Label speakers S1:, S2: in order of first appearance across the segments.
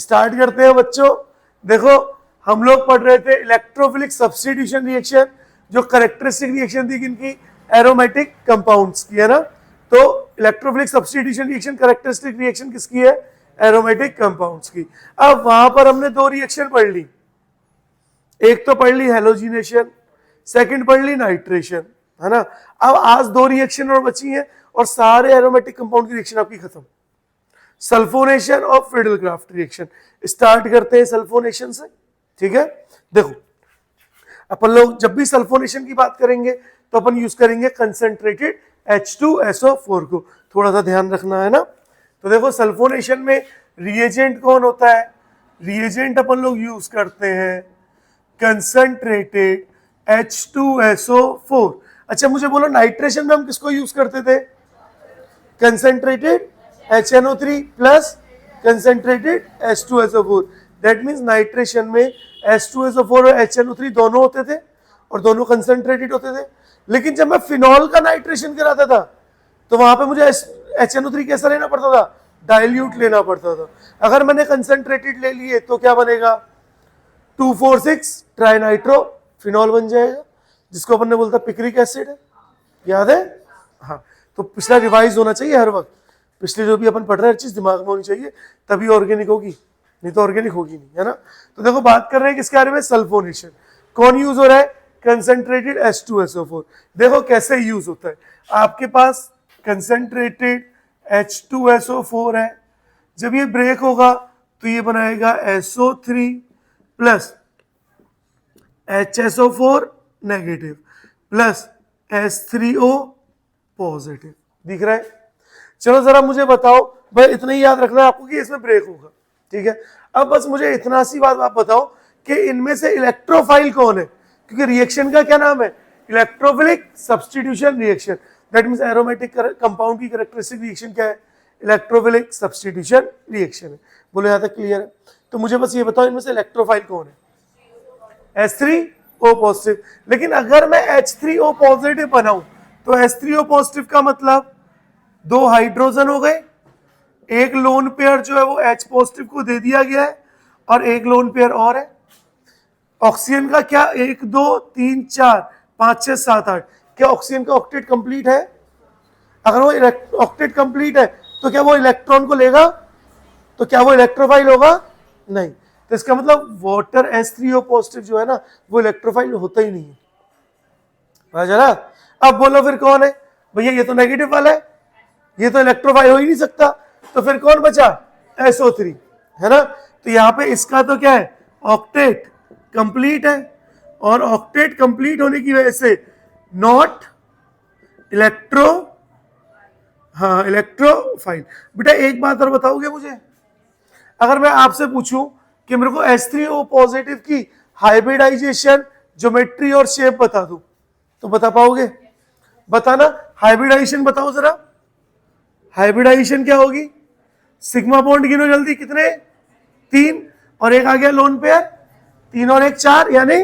S1: Start करते हैं बच्चों। देखो हम लोग पढ़ रहे थे इलेक्ट्रोफिलिक सब्स्टिट्यूशन रिएक्शन, जो कैरेक्टरिस्टिक रिएक्शन थी किनकी, एरोमेटिक कंपाउंड्स की, है ना। तो electrophilic substitution reaction characteristic reaction किसकी है, एरोमेटिक कंपाउंड्स की। अब वहां पर हमने दो रिएक्शन पढ़ ली, एक तो पढ़ ली हेलोजिनेशन, सेकंड पढ़ ली नाइट्रेशन, है ना। अब आज दो रिएक्शन और बची हैं और सारे एरोमेटिक कंपाउंड की रिएक्शन आपकी खत्म। सल्फोनेशन और फ्रीडल-क्राफ्ट रिएक्शन। स्टार्ट करते हैं सल्फोनेशन से, ठीक है। देखो अपन लोग जब भी सल्फोनेशन की बात करेंगे तो अपन यूज करेंगे कंसंट्रेटेड H2SO4 को, थोड़ा सा ध्यान रखना है ना। तो देखो सल्फोनेशन में रिएजेंट कौन होता है, रिएजेंट अपन लोग यूज करते हैं कंसंट्रेटेड H2SO4। अच्छा मुझे बोलो नाइट्रेशन में हम किसको यूज करते थे, concentrated HNO3 plus concentrated H2SO4। That means nitration में H2SO4 और HNO3 दोनों होते थे और दोनों कंसंट्रेटेड होते थे। लेकिन जब मैं फिनॉल का नाइट्रेशन कराता था तो वहां पे मुझे HNO3 कैसा लेना पड़ता था, डाइल्यूट लेना पड़ता था। अगर मैंने कंसंट्रेटेड ले लिए तो क्या बनेगा, 2,4,6 ट्राइनाइट्रो फिनॉल बन जाएगा, जिसको अपन ने बोलता पिक्रिक एसिड है, याद है। हाँ तो पिछला रिवाइज होना चाहिए हर वक्त, पिछले जो भी अपन पढ़ रहे हैं हर चीज दिमाग में होनी चाहिए, तभी ऑर्गेनिक होगी, नहीं तो ऑर्गेनिक होगी नहीं, है ना। तो देखो बात कर रहे हैं किसके बारे में, सल्फोनेशन। कौन यूज हो रहा है, कंसंट्रेटेड H2SO4। देखो कैसे यूज होता है, आपके पास कंसंट्रेटेड H2SO4 है, जब ये ब्रेक होगा तो ये बनाएगा SO3 plus HSO4 negative plus H3O positive, दिख रहा है। चलो जरा मुझे बताओ भाई, इतना ही याद रखना है आपको कि इसमें ब्रेक होगा, ठीक है। अब बस मुझे इतना सी बात आप बताओ कि इनमें से इलेक्ट्रोफाइल कौन है, क्योंकि रिएक्शन का क्या नाम है, electrophilic substitution reaction. That means aromatic compound की कैरेक्टरिस्टिक रिएक्शन क्या है, इलेक्ट्रोफिलिक सब्स्टिट्यूशन रिएक्शन है। बोलो यहाँ तक क्लियर है। तो मुझे बस ये बताओ इनमें से इलेक्ट्रोफाइल कौन है, H3O पॉजिटिव। लेकिन अगर मैं H3O पॉजिटिव बनाऊं तो H3O पॉजिटिव का मतलब दो हाइड्रोजन हो गए, एक लोन पेयर जो है वो H पॉजिटिव को दे दिया गया है और एक लोन पेयर और है। ऑक्सीजन का क्या, 1 2 3 4 5 6 7 8, क्या ऑक्सीजन का ऑक्टेट कंप्लीट है, अगर वो ऑक्टेट कंप्लीट है तो क्या वो इलेक्ट्रॉन को लेगा, तो क्या वो इलेक्ट्रोफाइल होगा, नहीं। तो इसका मतलब वाटर H3O पॉजिटिव जो है ना वो इलेक्ट्रोफाइल होता ही नहीं है, समझ ना। अब बोलो फिर कौन है, भैया ये तो नेगेटिव वाला है, ये तो इलेक्ट्रोफाइल हो ही नहीं सकता, तो फिर कौन बचा, SO3, है ना। तो यहां पे इसका तो क्या है, ऑक्टेट कंप्लीट है, और ऑक्टेट कंप्लीट होने की वजह से नॉट इलेक्ट्रो, हाँ इलेक्ट्रोफाइल। बेटा एक बात और बताओगे मुझे, अगर मैं आपसे पूछूं कि मेरे को H3O पॉजिटिव की हाइब्रिडाइजेशन, ज्योमेट्री और शेप बता दूं तो बता पाओगे, बताना। हाइब्रिडाइजेशन बताओ जरा, हाइब्रिडाइजेशन क्या होगी, सिग्मा बॉन्ड गिनो जल्दी, कितने, 3, और एक आ गया लोन पेयर, 3 और 1 4, यानी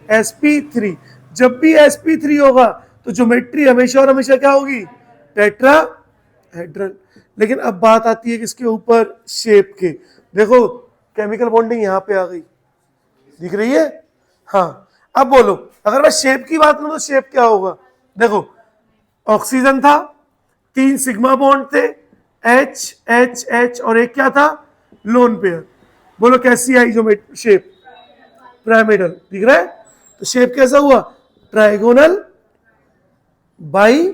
S1: sp3। जब भी sp3 होगा तो ज्योमेट्री हमेशा और हमेशा क्या होगी, टेट्राहेड्रल। लेकिन अब बात आती है किसके ऊपर, शेप के। देखो केमिकल बॉन्डिंग यहां पे आ गई, दिख रही है। हाँ अब बोलो अगर मैं शेप की बात करूं तो शेप क्या होगा, देखो ऑक्सीजन था, 3 सिग्मा बॉन्ड थे, H H H और एक क्या था, लोन पेयर। बोलो कैसी आई जो शेप, पिरामिडल, दिख रहा है। तो शेप कैसा हुआ, trigonal bi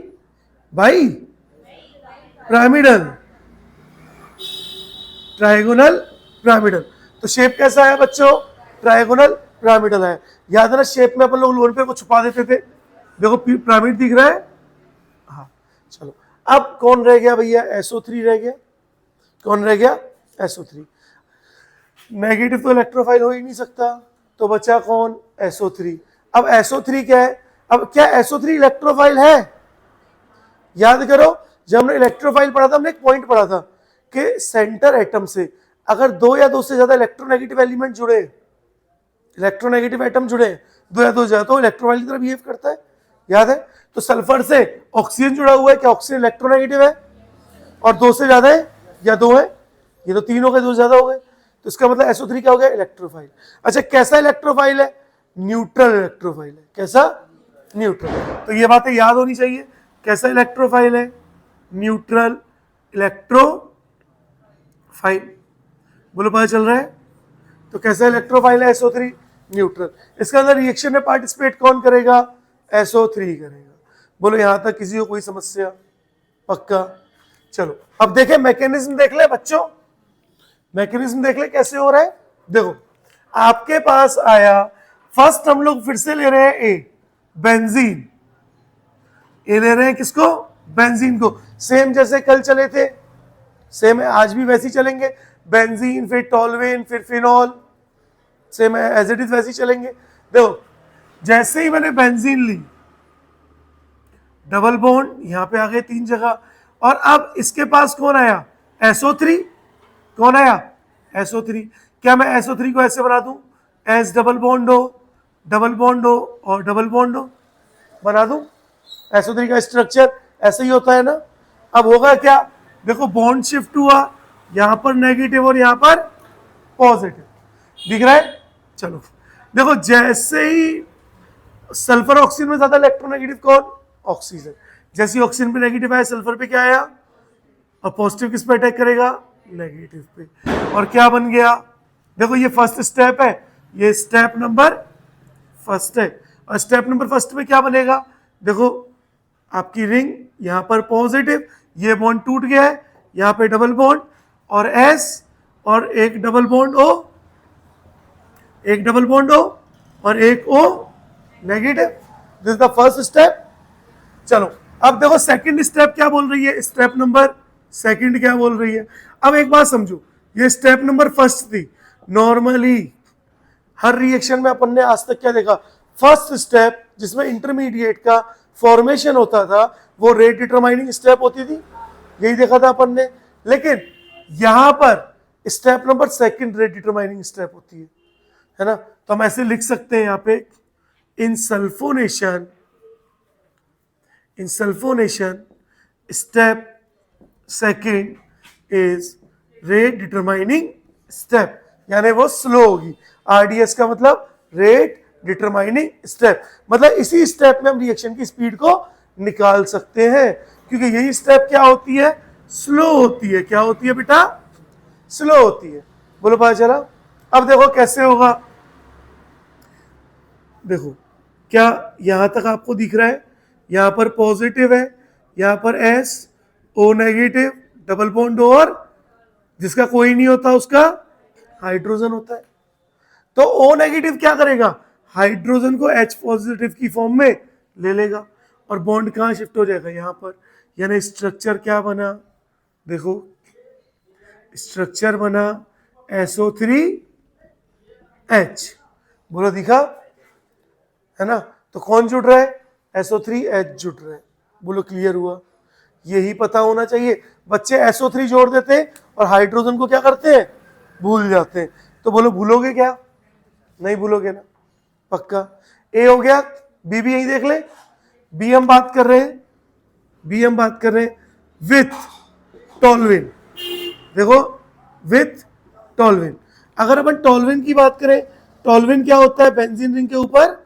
S1: pyramidal, trigonal pyramidal. तो शेप कैसा है बच्चों, ट्राइगोनल पिरामिडल है। याद है ना, शेप में अपन लोग लोन पेयर को छुपा देते थे, देखो पिरामिड दिख रहा है। हाँ चलो अब कौन रह गया भैया, SO3 रह गया। कौन रह गया, SO3। नेगेटिव तो इलेक्ट्रोफाइल हो ही नहीं सकता, तो बचा कौन, SO3। अब SO3 क्या है, अब क्या SO3 इलेक्ट्रोफाइल है, याद करो जब हमने इलेक्ट्रोफाइल पढ़ा था हमने एक पॉइंट पढ़ा था कि सेंटर एटम से अगर 2 या 2 से ज्यादा इलेक्ट्रोनेगेटिव एलिमेंट जुड़े, इलेक्ट्रोनेगेटिव एटम जुड़े 2 या 2 से ज्यादा, तो इलेक्ट्रोफाइल की तरह बिहेव करता है, याद है। तो सल्फर से ऑक्सीजन जुड़ा हुआ है, क्या ऑक्सीजन इलेक्ट्रोनेगेटिव है, और 2 से ज्यादा है या 2 है, ये तो 3 हो गए, 2 से ज्यादा हो गए। तो इसका मतलब SO3 क्या हो गया, इलेक्ट्रोफाइल। अच्छा कैसा इलेक्ट्रोफाइल है, न्यूट्रल इलेक्ट्रोफाइल है। कैसा, न्यूट्रल। तो ये बातें याद होनी चाहिए, कैसा इलेक्ट्रोफाइल है, न्यूट्रल इलेक्ट्रोफाइल। बोलो पता चल रहा है। तो कैसा इलेक्ट्रोफाइल है SO3, न्यूट्रल। इसके अंदर रिएक्शन में पार्टिसिपेट कौन करेगा, SO3 करेगा। बोलो यहां तक किसी को कोई समस्या, पक्का। चलो अब देखें मैकेनिज्म देख ले बच्चों, मैकेनिज्म देख ले कैसे हो रहा है। देखो आपके पास आया, फर्स्ट हम लोग फिर से ले रहे हैं ए, बेंजीन। ए ले रहे हैं किसको, बेंजीन को। सेम जैसे कल चले थे, सेम है आज भी वैसे ही चलेंगे। बेंजीन, फिर टोलुएन, फिर फिनॉल, सेम है एज इट इज वैसे ही चलेंगे। देखो जैसे ही मैंने बेंजीन ली, डबल बॉन्ड यहां पे आ गए 3 जगह, और अब इसके पास कौन आया, SO3। कौन आया, SO3। क्या मैं SO3 को ऐसे बना दूं, एस डबल बॉन्ड हो, डबल बॉन्ड हो और डबल बॉन्ड हो, बना दूं। SO3 का स्ट्रक्चर ऐसे ही होता है ना। अब होगा क्या, देखो बॉन्ड शिफ्ट हुआ, यहां पर नेगेटिव और यहां पर पॉजिटिव, दिख रहा है। चलो देखो जैसे ही सल्फर ऑक्सीजन में ज्यादा इलेक्ट्रोनेगेटिव कौन, ऑक्सीजन। जैसे ऑक्सीजन पे नेगेटिव आया, सल्फर पे क्या आया, और पॉजिटिव किस पे अटैक करेगा, नेगेटिव पे। और क्या बन गया, देखो ये फर्स्ट स्टेप है, ये स्टेप नंबर फर्स्ट है। और स्टेप नंबर फर्स्ट में क्या बनेगा, देखो आपकी रिंग यहां पर पॉजिटिव, ये बॉन्ड टूट गया है, यहां पे डबल बॉन्ड और S और एक डबल बॉन्ड O, एक डबल बॉन्ड O और एक O negative. This is the first step. चलो अब देखो सेकंड स्टेप क्या बोल रही है, स्टेप नंबर सेकंड क्या बोल रही है। अब एक बात समझो, ये स्टेप नंबर फर्स्ट थी। नॉर्मली हर रिएक्शन में अपन ने आज तक क्या देखा, फर्स्ट स्टेप जिसमें इंटरमीडिएट का फॉर्मेशन होता था वो रेट डिटरमाइनिंग स्टेप होती थी, यही देखा था अपन ने। लेकिन यहां पर step number second rate determining step होती है ना। तो हम ऐसे लिख सकते हैं यहां पे, इन sulphonation step second is rate determining step, यानी वो स्लो होगी। RDS का मतलब रेट डिटरमाइनिंग स्टेप, मतलब इसी स्टेप में हम रिएक्शन की स्पीड को निकाल सकते हैं, क्योंकि यही स्टेप क्या होती है, स्लो होती है। क्या होती है बेटा, स्लो होती है। बोलो पता चला। अब देखो कैसे होगा, देखो क्या यहां तक आपको दिख रहा है, यहां पर पॉजिटिव है, यहां पर S O negative, double bond और जिसका कोई नहीं होता उसका हाइड्रोजन होता है। तो O नेगेटिव क्या करेगा, हाइड्रोजन को H पॉजिटिव की फॉर्म में ले लेगा और बॉन्ड कहां शिफ्ट हो जाएगा, यहां पर। यानी स्ट्रक्चर क्या बना, देखो स्ट्रक्चर बना SO3H। बोलो दिखा है ना। तो कौन जुड़ रहा है, SO3H जुड़ रहा है। बोलो क्लियर हुआ। यही पता होना चाहिए। बच्चे SO3 जोड़ देते हैं और हाइड्रोजन को क्या करते हैं, भूल जाते हैं। तो बोलो भूलोगे क्या, नहीं भूलोगे ना, पक्का। A हो गया, B भी यही देख ले। B हम बात कर रहे हैं विथ टोलुएन। देखो विथ टोलुएन, अगर अपन टोलुएन की बात करें, टोलुएन क्या होता है, बेंजीन रिंग के ऊपर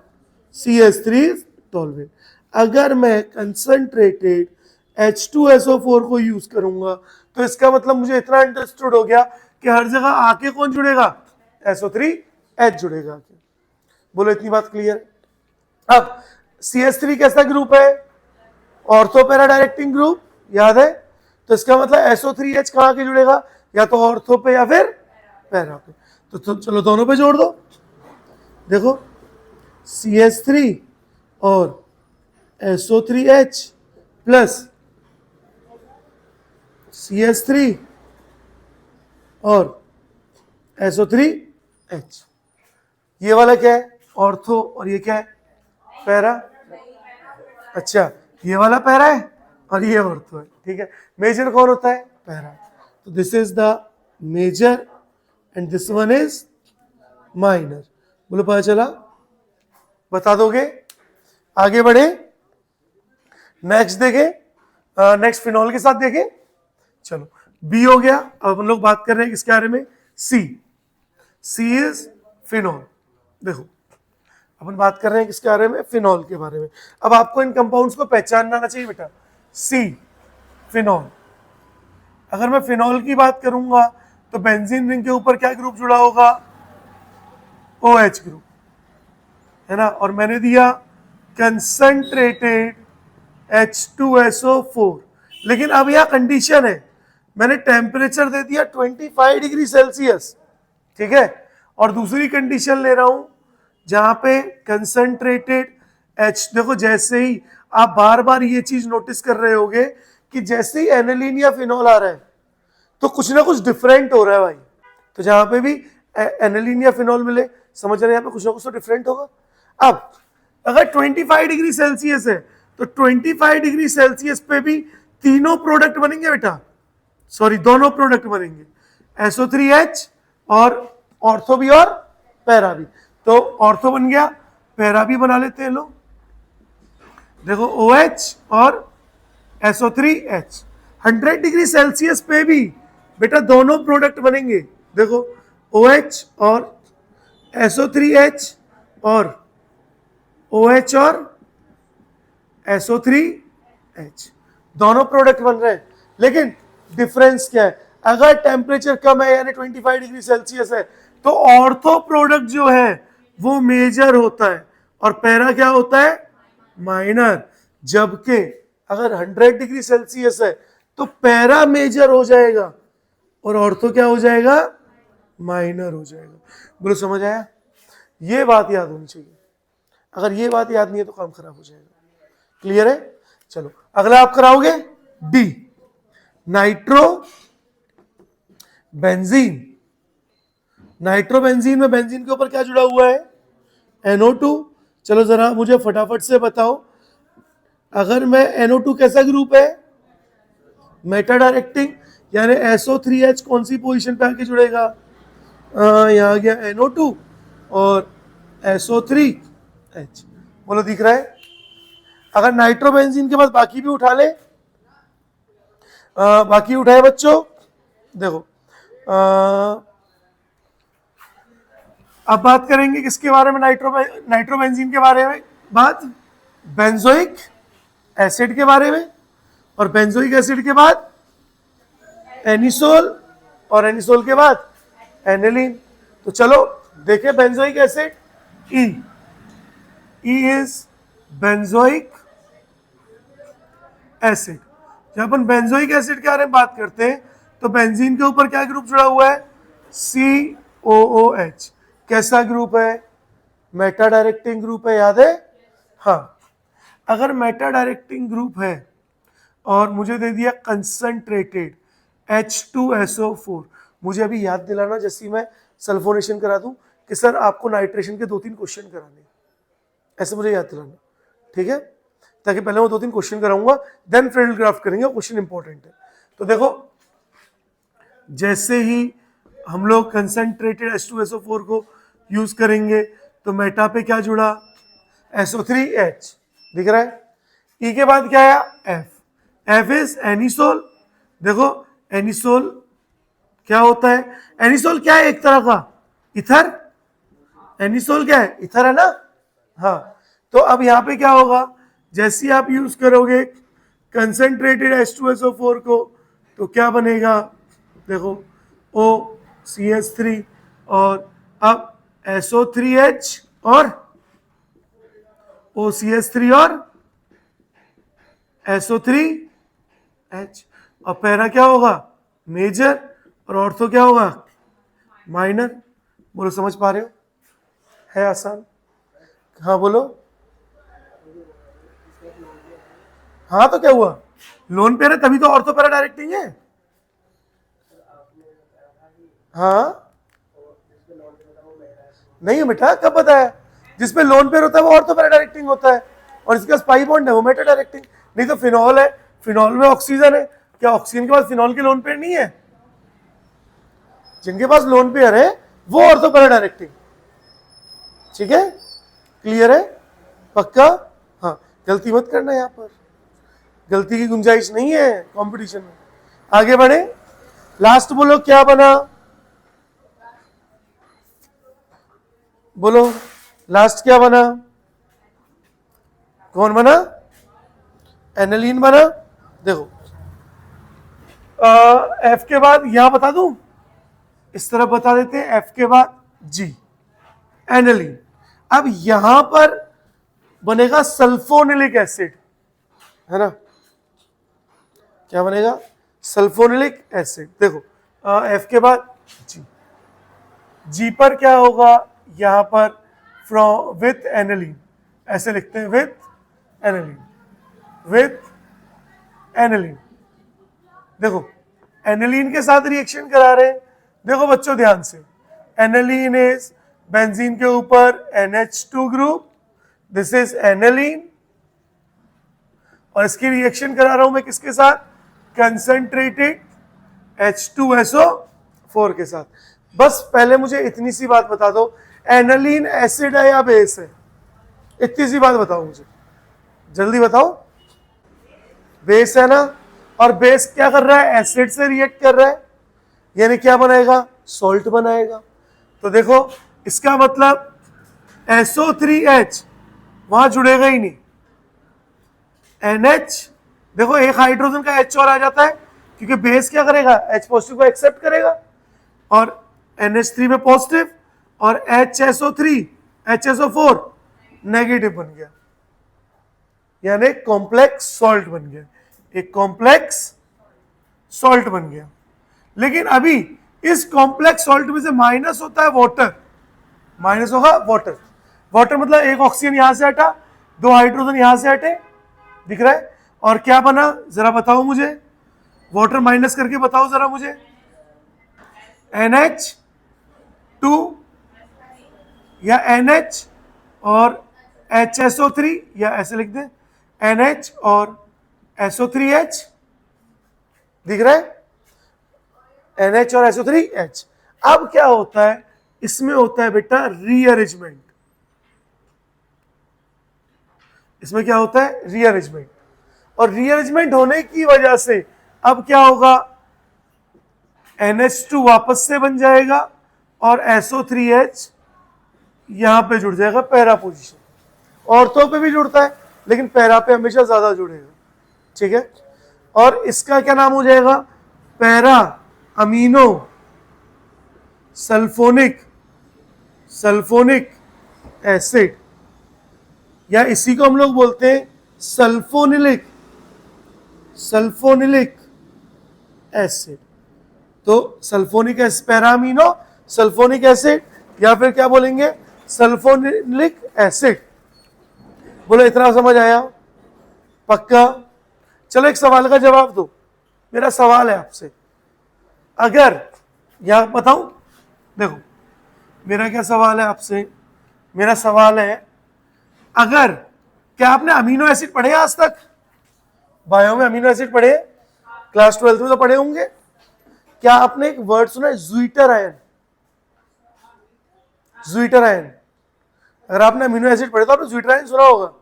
S1: CH3 टोलुएन। अगर मैं कंसंट्रेटेड H2SO4 को यूज करूंगा तो इसका मतलब मुझे इतना अंडरस्टूड हो गया कि हर जगह आके कौन जुड़ेगा, SO3H जुड़ेगा। बोलो इतनी बात क्लियर। अब CH3 कैसा ग्रुप है, ऑर्थो पैरा डायरेक्टिंग ग्रुप, याद है। तो इसका मतलब SO3H कहां के जुड़ेगा, या तो ऑर्थो पे या फिर पैरा पे। तो चलो दोनों पे जोड़ दो। देखो CH3 और SO3H प्लस CH3 और SO3H। ये वाला क्या है, ऑर्थो, और ये क्या है, पैरा। अच्छा ये वाला पैरा है और ये ऑर्थो है, ठीक है। मेजर कौन होता है, पैरा। तो this is the major and this one is minor. बोलो पता चला, बता दोगे। आगे बढ़े, नेक्स्ट देखे, नेक्स्ट फिनॉल के साथ देखे। चलो B हो गया। अब हम लोग बात कर रहे हैं किसके बारे में, C। C is phenol. देखो अपन बात कर रहे हैं किसके बारे में, फिनॉल के बारे में। अब आपको इन कंपाउंड्स को पहचानना आना चाहिए बेटा। सी फिनॉल, अगर मैं फिनॉल की बात करूंगा तो बेंजीन रिंग के ऊपर क्या ग्रुप जुड़ा होगा, OH ग्रुप, है ना। और मैंने दिया कंसंट्रेटेड H2SO4, लेकिन अब यहां कंडीशन है, मैंने टेम्परेचर दे दिया 25 डिग्री सेल्सियस, ठीक है। और दूसरी कंडीशन ले रहा हूं जहां पे कंसंट्रेटेड H, देखो जैसे ही आप बार बार ये चीज नोटिस कर रहे होगे कि जैसे ही एनिलीन या फिनॉल आ रहा है तो कुछ ना कुछ डिफरेंट हो रहा है भाई। तो जहां पे भी एनिलीन या फिनॉल मिले, समझ रहे हैं, यहाँ पे कुछ ना कुछ तो डिफरेंट होगा। अब अगर 25 डिग्री सेल्सियस है तो 25 डिग्री सेल्सियस पे भी तीनों प्रोडक्ट बनेंगे बेटा, सॉरी दोनों प्रोडक्ट बनेंगे, SO3H और ऑर्थो भी और पैरा भी। तो ऑर्थो बन गया, पैरा भी बना लेते हैं लोग। देखो OH और SO3H 100 डिग्री सेल्सियस पे भी बेटा दोनों प्रोडक्ट बनेंगे। देखो OH और SO3H और OH और SO3H दोनों प्रोडक्ट बन रहे हैं, लेकिन डिफरेंस क्या है, अगर टेम्परेचर कम है यानी 25 डिग्री सेल्सियस है तो ऑर्थो प्रोडक्ट जो है वो मेजर होता है और पैरा क्या होता है, माइनर। जबकि अगर 100 डिग्री सेल्सियस है तो पैरा मेजर हो जाएगा और ऑर्थो क्या हो जाएगा, माइनर हो जाएगा। बोलो समझ आया, ये बात याद होनी चाहिए, अगर ये बात याद नहीं है तो काम खराब हो जाएगा। क्लियर है, चलो अगला आप कराओगे D, nitro benzene. Nitro benzene में बेंजीन के ऊपर क्या जुड़ा हुआ है, NO2। चलो जरा मुझे फटाफट से बताओ, अगर मैं NO2 कैसा ग्रुप है, मेटा डायरेक्टिंग, यानी SO3H कौन सी पोजीशन पे आके जुड़ेगा, यहाँ गया NO2 और SO3H। बोलो दिख रहा है। अगर नाइट्रोबेंजीन के बाद बाकी भी उठा ले, बाकी उठाए बच्चों, देखो अब बात करेंगे किसके बारे में, नाइट्रोबेंजीन के बारे में, बात बेंजोइक एसिड के बारे में, और बेंजोइक एसिड के बाद एनिसोल, और एनिसोल के बाद एनिलीन। तो चलो देखें benzoic acid, E is benzoic acid. जब अपन बेंजोइक एसिड के बारे में बात करते हैं तो बेंजीन के ऊपर क्या ग्रुप जुड़ा हुआ है, COOH। कैसा ग्रुप है, मेटा डायरेक्टिंग ग्रुप है, याद है। हाँ, अगर मेटा डायरेक्टिंग ग्रुप है और मुझे दे दिया कंसंट्रेटेड H2SO4, मुझे अभी याद दिलाना जैसे मैं सल्फोनेशन करा दूं कि सर आपको नाइट्रेशन के 2-3 क्वेश्चन कराने, ऐसे मुझे याद दिलाना, ठीक है, ताकि पहले वो 2-3 क्वेश्चन कराऊंगा, देन फ्रेंडल ग्राफ करेंगे, क्वेश्चन इंपॉर्टेंट है। तो देखो जैसे ही हम लोग कंसंट्रेटेड H2SO4 को यूज करेंगे तो मेटा पे क्या जुड़ा, SO3H, दिख रहा है। E के बाद क्या आया, F इज एनिसोल। देखो एनिसोल क्या होता है, एनिसोल क्या है, एक तरह का इथर, एनिसोल क्या है, इथर है ना। हाँ, तो अब यहाँ पे क्या होगा, जैसे ही आप यूज करोगे कंसंट्रेटेड H2SO4 को तो क्या बनेगा, देखो OCH3 और अब SO3H और OCH3 और SO3H, और पैरा क्या होगा, मेजर, और ऑर्थो क्या होगा, माइनर। बोलो समझ पा रहे हो, है आसान। हाँ बोलो, हाँ तो क्या हुआ, लोन पेयर है तभी तो ऑर्थो पैरा डायरेक्टिंग है। हाँ नहीं बेटा, कब बताया, जिसपे लोन पेयर होता है वो ऑर्थो पैरा डायरेक्टिंग होता है, और इसके पास पाई बॉन्ड है वो मेटा डायरेक्टिंग। नहीं तो फिनॉल है, फिनॉल में ऑक्सीजन है, क्या ऑक्सीजन के पास फिनॉल के लोन पेयर नहीं है, जिनके पास लोन पेयर है वो ऑर्थो पैरा डायरेक्टिंग, ठीक है, क्लियर है, पक्का। हाँ, गलती मत करना, यहाँ पर गलती की गुंजाइश नहीं है कंपटीशन में। आगे बढ़े, लास्ट बोलो क्या बना, बोलो लास्ट क्या बना, कौन बना, एनालीन बना। देखो एफ के बाद यहां बता दूं, इस तरफ बता देते हैं, एफ के बाद जी, एनालीन। अब यहां पर बनेगा सल्फोनिलिक एसिड, है ना, क्या बनेगा, सल्फोनिलिक एसिड। देखो एफ के बाद जी, जी पर क्या होगा, यहां पर फ्रॉम विथ एनालीन, ऐसे लिखते हैं, विथ एनालीन, विथ एनालीन। देखो एनालीन के साथ रिएक्शन करा रहे हैं। देखो बच्चों ध्यान से, एनालीन इज बेंजीन के ऊपर NH2 group, this is aniline, और इसकी रिएक्शन करा रहा हूं मैं किसके साथ, कंसंट्रेटेड H2SO4 के साथ। बस पहले मुझे इतनी सी बात बता दो, एनालीन एसिड है या बेस है, इतनी सी बात बताओ मुझे, जल्दी बताओ। बेस है ना, और बेस क्या कर रहा है, एसिड से रिएक्ट कर रहा है, यानी क्या बनाएगा, सॉल्ट बनाएगा। तो देखो इसका मतलब SO3H वहां जुड़ेगा ही नहीं, NH, देखो एक हाइड्रोजन का H और आ जाता है, क्योंकि बेस क्या करेगा, H पॉजिटिव को एक्सेप्ट करेगा, और NH3 में पॉजिटिव, और HSO4 नेगेटिव बन गया, यानी कॉम्प्लेक्स सॉल्ट बन गया, एक कॉम्प्लेक्स सॉल्ट बन गया। लेकिन अभी इस कॉम्प्लेक्स सॉल्ट में से माइनस होता है वाटर, माइनस होगा वाटर, वाटर मतलब एक ऑक्सीजन यहां से हटा, दो हाइड्रोजन यहां से हटे, दिख रहा है, और क्या बना जरा बताओ मुझे, वाटर माइनस करके बताओ जरा मुझे, NH2 या NH और HSO3, या ऐसे लिख दें NH और SO3H, दिख रहा है, NH और SO3H। अब क्या होता है, इसमें होता है बेटा रीअरेंजमेंट, इसमें क्या होता है, रीअरेंजमेंट, और रीअरेंजमेंट होने की वजह से अब क्या होगा, NH2 वापस से बन जाएगा, और SO3H यहां पे जुड़ जाएगा पैरा पोजीशन, ऑर्थो पे भी जुड़ता है लेकिन पैरा पे हमेशा ज्यादा जुड़ेगा, ठीक है। और इसका क्या नाम हो जाएगा, पैरा अमीनो सल्फोनिक एसिड, या इसी को हम लोग बोलते हैं सल्फोनिलिक एसिड। तो sulphonic acid, para amino sulphonic acid, या फिर क्या बोलेंगे, सल्फोनिलिक एसिड। बोलो इतना समझ आया, पक्का। चलो एक सवाल का जवाब दो, मेरा सवाल है आपसे, अगर यहां बताऊं, देखो मेरा क्या सवाल है आपसे, मेरा सवाल है, अगर, क्या आपने अमीनो एसिड पढ़े आज तक, बायो में अमीनो एसिड पढ़े, क्लास 12 में तो पढ़े होंगे। क्या आपने एक वर्ड सुना है, ज्वीटर आयन, ज्वीटर आयन, अगर आपने अमीनो एसिड पढ़े तो आपने ज्वीटर आयन सुना होगा,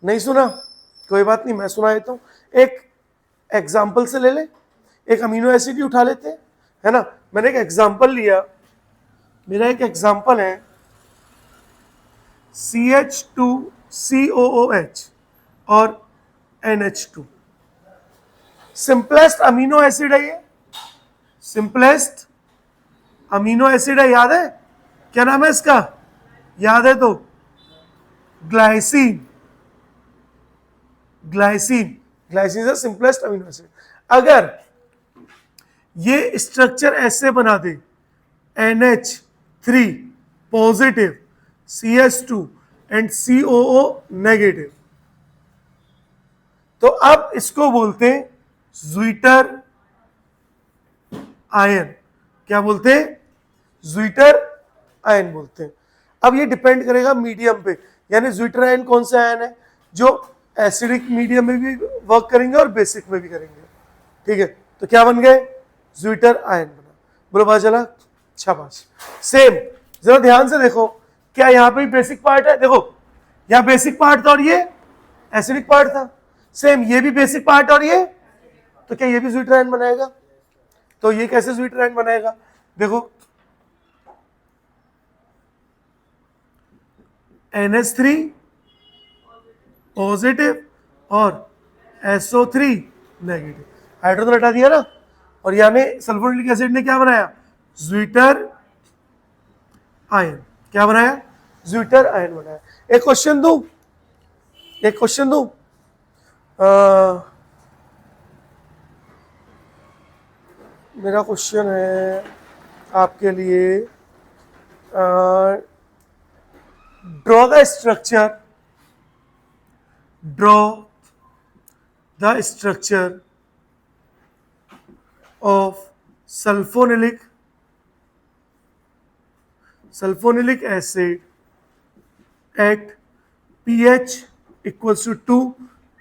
S1: नहीं सुना, कोई बात नहीं, मैं सुना देता हूं। एक एग्जाम्पल से ले ले, एक अमीनो एसिड ही उठा लेते हैं, है ना, मैंने एक एग्जाम्पल लिया, मेरा एक एग्जाम्पल है CH2COOH और NH2, सिंपलेस्ट अमीनो एसिड है ये, सिंपलेस्ट अमीनो एसिड है, याद है क्या नाम है इसका, याद है तो, glycine, glycine, glycine is the simplest amino acid. अगर ये स्ट्रक्चर ऐसे बना दे, NH3 positive, CH2 and COO negative, तो अब इसको बोलते हैं ज्वीटर आयन, क्या बोलते हैं, ज्वीटर आयन बोलते हैं। अब ये डिपेंड करेगा मीडियम पे, यानी ज्वीटर आयन कौन सा आयन है, जो एसिडिक मीडियम में भी वर्क करेंगे और बेसिक में भी करेंगे, ठीक है। तो क्या बन गए, ज्वीटर आयन बना, बोलो पता चला, शाबाश। सेम, जरा ध्यान से देखो, क्या यहाँ पे बेसिक पार्ट है, देखो यहाँ बेसिक पार्ट था और ये एसिडिक पार्ट था, सेम ये भी बेसिक पार्ट और ये, तो क्या ये भी ज्वीटर आयन बनाएगा, तो ये कैसे ज्वीटर आयन बनाएगा, देखो NH3 पॉजिटिव और SO3 नेगेटिव, हाइड्रोजन हटा दिया ना, और यानी सल्फोनिलिक एसिड ने क्या बनाया, ज्विटर आयन, क्या बनाया, ज्विटर आयन बनाया। एक क्वेश्चन दूं, एक क्वेश्चन दूं, मेरा क्वेश्चन है आपके लिए, draw the structure, draw the structure of sulfonylic acid at pH equals to 2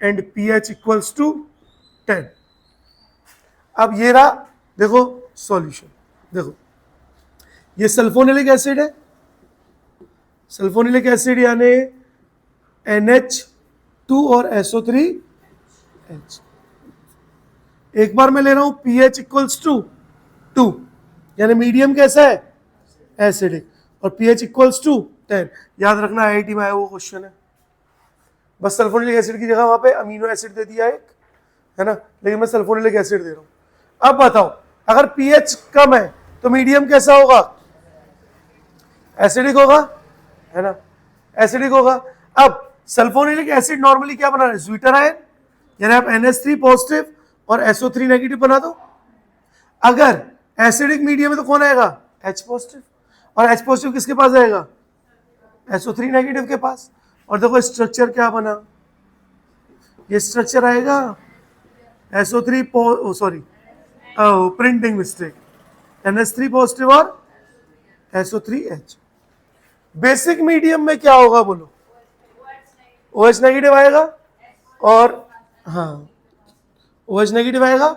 S1: and pH equals to 10। अब ये रहा, देखो सॉल्यूशन, देखो ये सल्फोनिलिक एसिड है, सल्फोनिलिक एसिड यानी NH2 और SO3H। एक बार मैं ले रहा हूं pH इक्वल्स टू 2, यानी मीडियम कैसा है, एसिडिक, और pH इक्वल्स टू 10। याद रखना IIT में आया वो क्वेश्चन है, बस सल्फोनिलिक एसिड की जगह वहां पे अमीनो एसिड दे दिया एक, है ना, लेकिन मैं सल्फोनिलिक एसिड दे रहा हूं। अब बताओ अगर pH कम है तो मीडियम कैसा होगा, एसिडिक होगा, है ना, एसिडिक होगा। अब सल्फोनिलिक एसिड नॉर्मली क्या बना रहे हैं, ज्विटर आयन, यानी आप NH3 पॉजिटिव और SO3 नेगेटिव बना दो। अगर एसिडिक मीडियम है तो कौन आएगा, H पॉजिटिव, और H पॉजिटिव किसके पास आएगा, SO3 नेगेटिव के पास। और देखो स्ट्रक्चर क्या बना, ये स्ट्रक्चर आएगा SO3 sorry printing mistake, NH3 positive और SO3H। बेसिक मीडियम में क्या होगा बोलो, OH नेगेटिव आएगा, और हाँ OH नेगेटिव आएगा,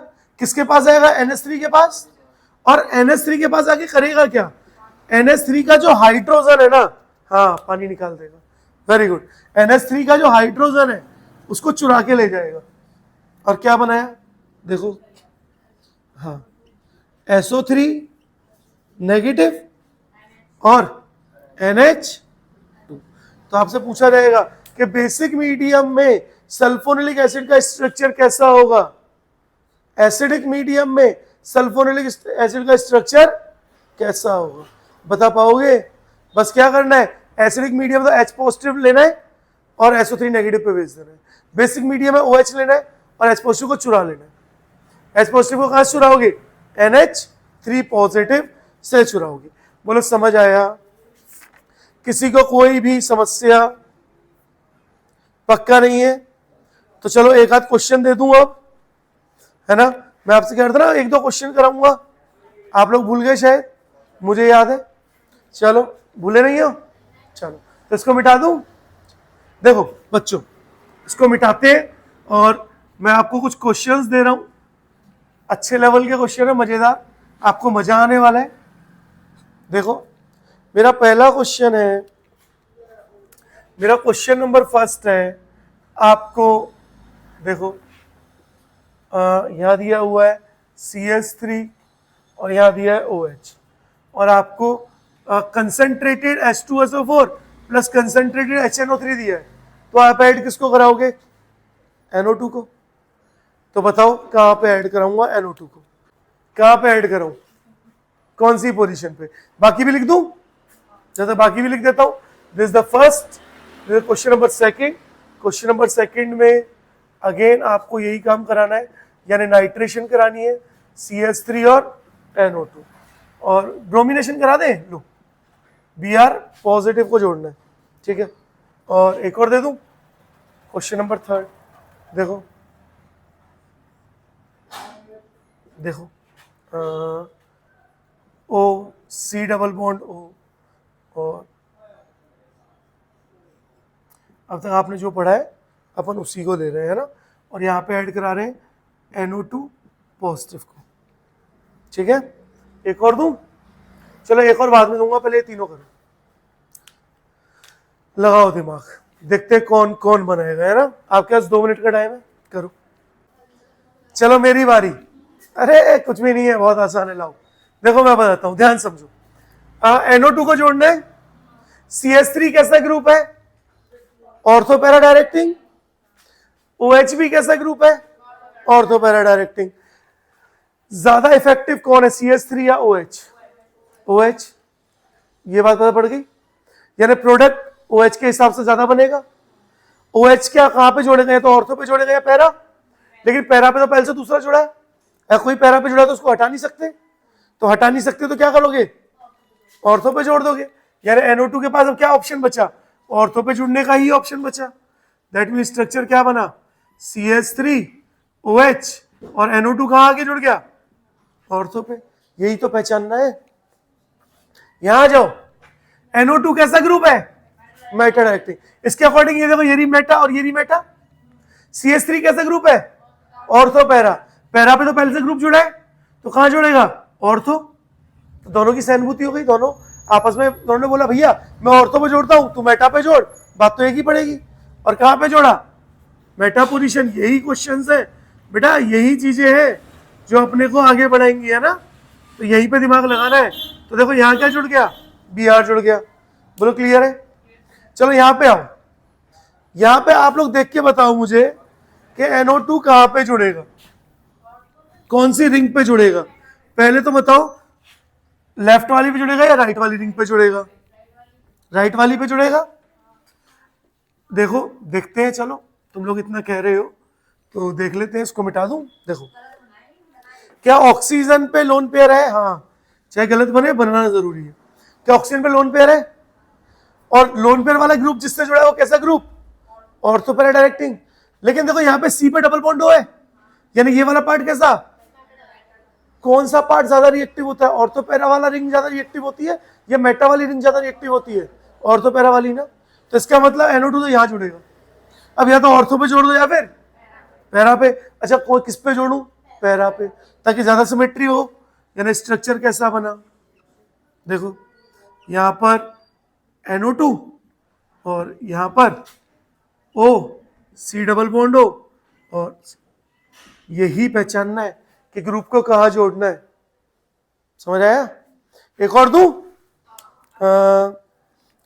S1: किसके पास आएगा, NH3 के पास, और NH3 के पास आके करेगा क्या, NH3 का जो हाइड्रोजन है ना, हाँ पानी निकाल देगा, वेरी गुड, NH3 का जो हाइड्रोजन है उसको चुरा के ले जाएगा, और क्या बनाया देखो, हाँ SO3 नेगेटिव और NH2। तो आपसे पूछा जाएगा कि बेसिक मीडियम में सल्फोनिलिक एसिड का स्ट्रक्चर कैसा होगा, एसिडिक मीडियम में सल्फोनिलिक एसिड का स्ट्रक्चर कैसा होगा, बता पाओगे। बस क्या करना है, एसिडिक मीडियम तो H पॉजिटिव लेना है और SO3 नेगेटिव पे भेज देना है, बेसिक मीडियम में OH लेना है और H पॉजिटिव को चुरा लेना है। H पॉजिटिव को कहां से चुराओगे, NH3 पॉजिटिव से चुराओगे। बोलो समझ आया, किसी को कोई भी समस्या, पक्का नहीं है तो चलो एक आध क्वेश्चन दे दूं अब, है ना, मैं आपसे कह रहा था ना एक दो क्वेश्चन कराऊंगा, आप लोग भूल गए शायद, मुझे याद है, चलो भूले नहीं हो, चलो तो इसको मिटा दूं। देखो बच्चों इसको मिटाते हैं और मैं आपको कुछ क्वेश्चंस दे रहा हूं, अच्छे लेवल के क्वेश्चन है, मजेदार, आपको मजा आने वाला है। देखो मेरा पहला क्वेश्चन है, मेरा क्वेश्चन नंबर फर्स्ट है, आपको देखो यहां दिया हुआ है CH3 और यहां दिया है OH, और आपको concentrated H2SO4 plus concentrated HNO3 दिया है, तो आप ऐड किसको कराओगे, NO2 को। तो बताओ कहां पे ऐड कराऊंगा, NO2 को कहां पे ऐड कराऊं, कौन सी पोजीशन पे, बाकी भी लिख दूं, जैसे बाकी भी लिख देता हूं। This is the first, question number second, question number second में अगेन आपको यही काम कराना है, यानी नाइट्रेशन करानी है CH3 और NO2, और ब्रोमिनेशन करा दें, लो Br पॉजिटिव को जोड़ना है, ठीक है। और एक और दे दूं, क्वेश्चन नंबर थर्ड, देखो देखो O C double bond O, और अब तक आपने जो पढ़ा है अपन उसी को ले रहे हैं ना, और यहाँ पे ऐड करा रहे हैं NO2 पॉजिटिव को, ठीक है। एक और दूं, चलो एक और बाद में दूंगा, पहले ये तीनों करो, लगाओ दिमाग, देखते कौन कौन बनाएगा, है ना। आपके पास 2 मिनट का टाइम है, करो। चलो मेरी बारी, अरे कुछ भी नहीं है, बहुत आसान है, लाओ देखो मैं बताता हूं, ध्यान समझो। NO2 को जोड़ना है, CH3 कैसा ग्रुप है, ऑर्थो पैरा डायरेक्टिंग। OH भी कैसा ग्रुप है? Ortho para directing. ज्यादा इफेक्टिव कौन है, CH3 या OH? OH। ये बात पता पड़ गई, यानी प्रोडक्ट OH के हिसाब से ज्यादा बनेगा। OH क्या कहां पे जोड़ेगा, तो ऑर्थो पे जोड़ेगा या पैरा, लेकिन पैरा पे तो पहले से दूसरा जुड़ा है, या कोई पैरा पे जुड़ा है तो उसको हटा नहीं सकते, तो हटा नहीं सकते तो क्या करोगे, ऑर्थो पे जोड़ दोगे। यानी NO2 के पास अब क्या ऑप्शन बचा, ऑर्थो पे जुड़ने का ही ऑप्शन बचा। दैट मीन स्ट्रक्चर क्या बना, CH3 OH और NO2 कहां आके जुड़ गया, ऑर्थो पे। यही तो पहचानना है। यहां जाओ, NO2 कैसा ग्रुप है, मेटा डायरेक्टिंग। इसके अकॉर्डिंग ये देखो, ये मेटा और ये मेटा। CH3 कैसा ग्रुप है, ऑर्थो पैरा। पैरा पे तो पहले से ग्रुप जुड़ा है, तो कहां जुड़ेगा, ऑर्थो। तो दोनों की सहअनुभूति हो गई, दोनों आपस में, दोनों ने बोला भैया मैं ऑर्थो पे जोड़ता हूं, तू मेटा पे जोड़, बात तो एक ही पड़ेगी। और कहां पे जोड़ा, मेटा पोजीशन। यही क्वेश्चंस है बेटा, यही चीजें हैं जो अपने को आगे बढ़ाएंगी, है ना। तो यहीं पे दिमाग लगाना है। तो देखो यहां क्या जुड़ गया, BR जुड़ गया। बोलो क्लियर है। चलो यहां पे आओ, यहां पे आप लोग देख के बताओ मुझे कि NO2 कहां पे जुड़ेगा, कौन सी रिंग पे जुड़ेगा। पहले तो बताओ, लेफ्ट वाली पे जुड़ेगा या राइट वाली रिंग पे जुड़ेगा, राइट वाली पे जुड़ेगा। देखो देखते हैं, चलो तुम लोग इतना कह रहे हो तो देख लेते हैं। इसको मिटा दूं, देखो क्या ऑक्सीजन पे लोन पेयर है, हाँ चाहे गलत बने, बनना जरूरी है। क्या ऑक्सीजन पे लोन पेयर है, और लोन पेयर वाला ग्रुप जिससे जुड़ा है वो कैसा ग्रुप, ऑर्थो पैरा डायरेक्टिंग। लेकिन देखो यहाँ पे C पे डबल बॉन्ड है, यानी ये वाला पार्ट कैसा, कौन सा पार्ट ज्यादा रिएक्टिव होता है, ऑर्थो पैरा वाला रिंग ज्यादा रिएक्टिव होती है या मेटा वाली रिंग ज्यादा रिएक्टिव होती है, ऑर्थो पैरा वाली ना। तो इसका मतलब NO2 तो यहाँ जुड़ेगा। अब या तो ऑर्थो पे जोड़ दो या फिर पैरा पे। अच्छा कोई किस पे जोड़ू, पैरा पे, ताकि ज्यादा सिमेट्री हो। यानी स्ट्रक्चर कैसा बना, देखो यहां पर NO2 और यहां पर C डबल बॉन्ड हो, और यही पहचानना है कि ग्रुप को कहां जोड़ना है। समझ आया। एक और दूं,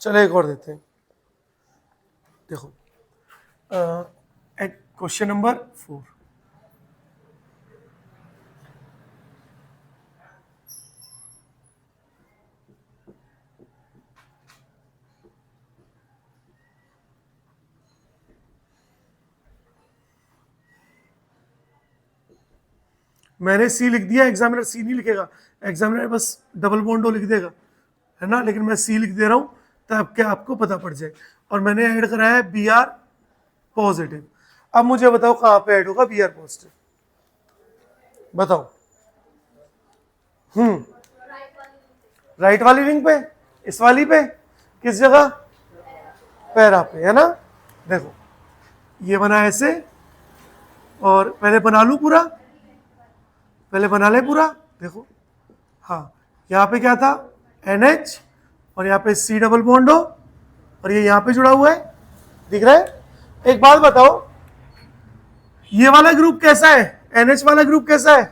S1: चलो एक और देते हैं। देखो क्वेश्चन नंबर 4, मैंने C लिख दिया, एग्जामिनर C नहीं लिखेगा, एग्जामिनर बस डबल बॉन्डो लिख देगा, है ना। लेकिन मैं C लिख दे रहा हूं तब क्या आपको पता पड़ जाए। और मैंने ऐड कराया है Br पॉजिटिव। अब मुझे बताओ कहां पे ऐड होगा Br पॉजिटिव, बताओ। राइट वाली रिंग पे, इस वाली पे, किस जगह, पैरा पे, है ना। देखो ये बना ऐसे, और पहले बना लूं पूरा, पहले बना ले पूरा। देखो हाँ, यहाँ पे क्या था, NH, और यहाँ पे C डबल बॉन्ड हो, और ये यहाँ पे जुड़ा हुआ है, दिख रहा है। एक बात बताओ, ये वाला ग्रुप कैसा है, NH वाला ग्रुप कैसा है,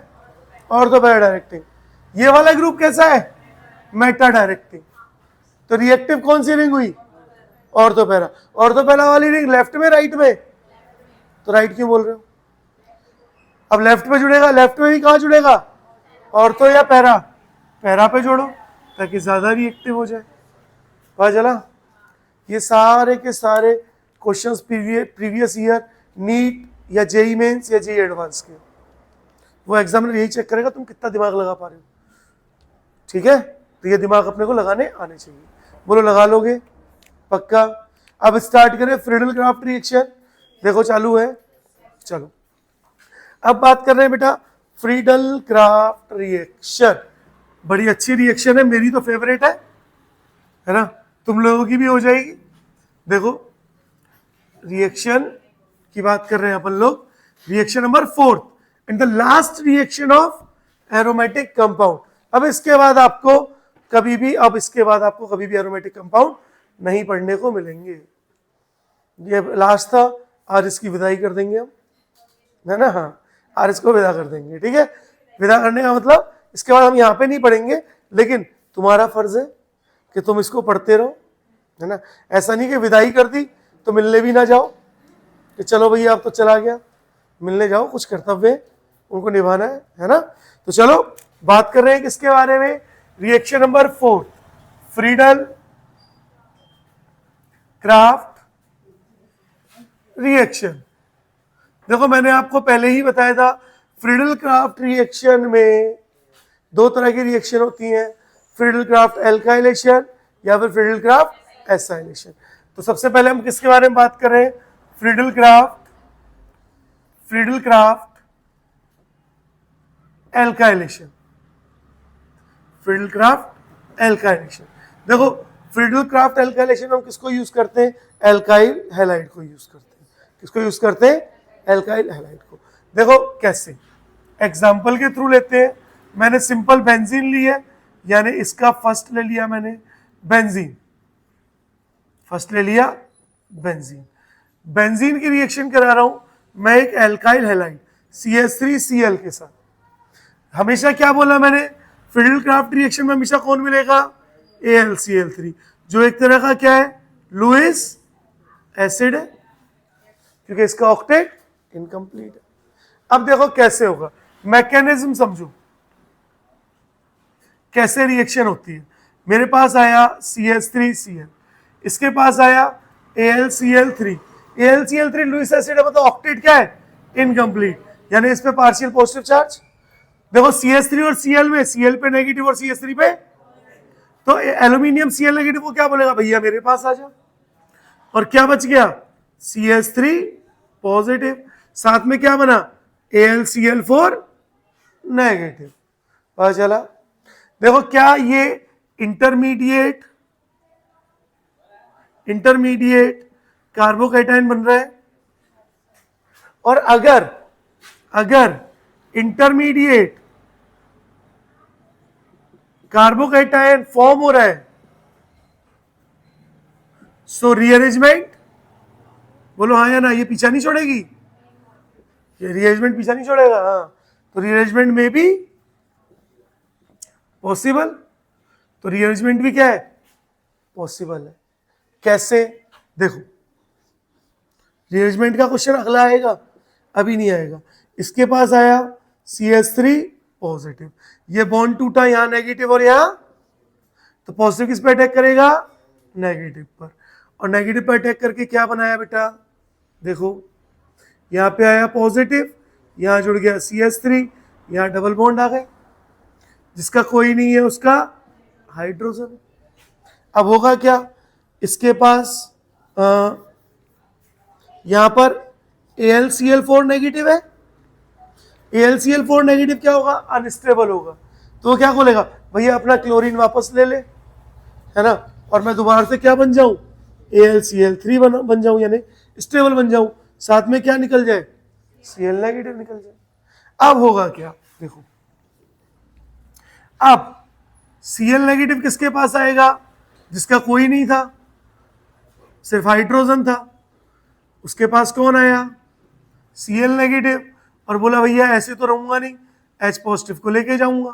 S1: ऑर्थो पैरा डायरेक्टिंग। ये वाला ग्रुप कैसा है, मेटा डायरेक्टिंग। तो रिएक्टिव कौन सी रिंग हुई, ऑर्थो पैरा। ऑर्थो पैरा वाली रिंग लेफ्ट में राइट में, तो राइट क्यों बोल रहे हो। अब लेफ्ट पे जुड़ेगा, लेफ्ट में ही कहां जुड़ेगा, ऑर्थो या पैरा, पैरा पे जोड़ो ताकि ज्यादा रिएक्टिव हो जाए। पता चला। ये सारे के सारे क्वेश्चंस प्रीवियस ईयर नीट या जेई मेंस या जेई एडवांस के, वो एग्जामिनर यही चेक करेगा तुम कितना दिमाग लगा पा रहे हो। ठीक है, तो ये दिमाग अपने को लगाने आने चाहिए। बोलो लगा लोगे पक्का। अब स्टार्ट करें फ्रीडल क्राफ्ट रिएक्शन। देखो चालू है, चलो अब बात कर रहे हैं बेटा फ्रीडल क्राफ्ट रिएक्शन। बड़ी अच्छी रिएक्शन है, मेरी तो फेवरेट है ना, तुम लोगों की भी हो जाएगी। देखो रिएक्शन की बात कर रहे हैं अपन लोग, reaction number 4 and the last reaction of aromatic compound. अब इसके बाद आपको कभी भी एरोमेटिक कंपाउंड नहीं पढ़ने को मिलेंगे। ये लास्ट था, आज इसकी विदाई कर देंगे हम, है ना। हाँ, आज इसको विदा कर देंगे, ठीक है। विदा करने का मतलब इसके बाद हम यहाँ पे नहीं पढ़ेंगे, लेकिन तुम्हारा फर्ज है कि तुम इसको पढ़ते रहो, है ना। ऐसा नहीं कि विदाई कर दी तो मिलने भी ना जाओ कि चलो भैया अब तो चला गया, मिलने जाओ, कुछ कर्तव्य उनको निभाना है ना। तो चलो बात कर रहे हैं किसके बारे में, reaction number 4, Friedel craft reaction. देखो मैंने आपको पहले ही बताया था, फ्रीडल क्राफ्ट रिएक्शन में दो तरह की रिएक्शन होती हैं, फ्रीडल क्राफ्ट एल्काइलेशन या फिर फ्रीडल क्राफ्ट एसाइलेशन। तो सबसे पहले हम किसके बारे में बात कर रहे हैं, Friedel craft alkylation. Friedel craft alkylation, देखो फ्रीडल क्राफ्ट एल्काइलेशन हम किसको यूज करते हैं, एल्काइल हैलाइड को यूज करते हैं। किसको यूज करते हैं, एल्काइल हैलाइड को। देखो कैसे, एग्जाम्पल के थ्रू लेते हैं। मैंने सिंपल बेंजीन ली है, यानी इसका फर्स्ट ले लिया मैंने बेंजीन, फर्स्ट ले लिया बेंजीन। बेंजीन की रिएक्शन करा रहा हूं मैं एक एल्काइल हैलाइड CH3Cl के साथ। हमेशा क्या बोला मैंने, फ्रीडल क्राफ्ट रिएक्शन में हमेशा कौन मिलेगा, AlCl3, जो एक तरह का क्या है, लुईस एसिड है, क्योंकि इसका ऑक्टेट इनकम्प्लीट है। अब देखो कैसे होगा, मैकेनिज्म समझो कैसे रिएक्शन होती है। मेरे पास आया CH3Cl, इसके पास आया AlCl3। AlCl3 लुईस एसिड है, मतलब ऑक्टेट क्या है, इनकम्प्लीट, यानी इस पे पार्शियल पॉजिटिव चार्ज। देखो CH3 और Cl में, Cl पे नेगेटिव और CH3 पे, तो एल्यूमिनियम Cl नेगेटिव को क्या बोलेगा, भैया मेरे पास आ जा। और क्या बच गया, CH3 पॉजिटिव, साथ में क्या बना, AlCl4 नेगेटिव। पता चला। देखो क्या ये इंटरमीडिएट कार्बोकैटायन बन रहा है, और अगर इंटरमीडिएट कार्बोकैटायन फॉर्म हो रहा है, सो रीअरेंजमेंट, बोलो हाँ या ना, ये पीछा नहीं छोड़ेगी, ये रीअरेंजमेंट पीछा नहीं छोड़ेगा, हाँ। तो रीअरेंजमेंट में भी पॉसिबल, तो रीअरेंजमेंट भी क्या है, पॉसिबल है। कैसे, देखो रीअरेंजमेंट का क्वेश्चन अगला आएगा, अभी नहीं आएगा। इसके पास आया CH3 पॉजिटिव, ये बॉन्ड टूटा यहां नेगेटिव और यहां, तो पॉजिटिव किस पे अटैक करेगा, नेगेटिव पर, और नेगेटिव पर अटैक करके क्या बनाया बेटा, देखो यहां पे आया पॉजिटिव, यहां जुड़ गया CH3, यहां डबल बॉन्ड आ गए, जिसका कोई नहीं है उसका हाइड्रोजन। अब होगा क्या, इसके पास यहां पर AlCl4 नेगेटिव है, AlCl4 नेगेटिव क्या होगा, अनस्टेबल होगा, तो वो क्या बोलेगा, भैया अपना क्लोरीन वापस ले ले, है ना, और मैं दोबारा से क्या बन जाऊं, AlCl3 बन जाऊं, यानी स्टेबल बन जाऊं, साथ में क्या निकल जाए, Cl नेगेटिव निकल जाए। अब होगा क्या, देखो अब Cl नेगेटिव किसके पास आएगा, जिसका कोई नहीं था, सिर्फ हाइड्रोजन था, उसके पास कौन आया, Cl नेगेटिव, और बोला भैया ऐसे तो रहूंगा नहीं, H पॉजिटिव को लेके जाऊंगा,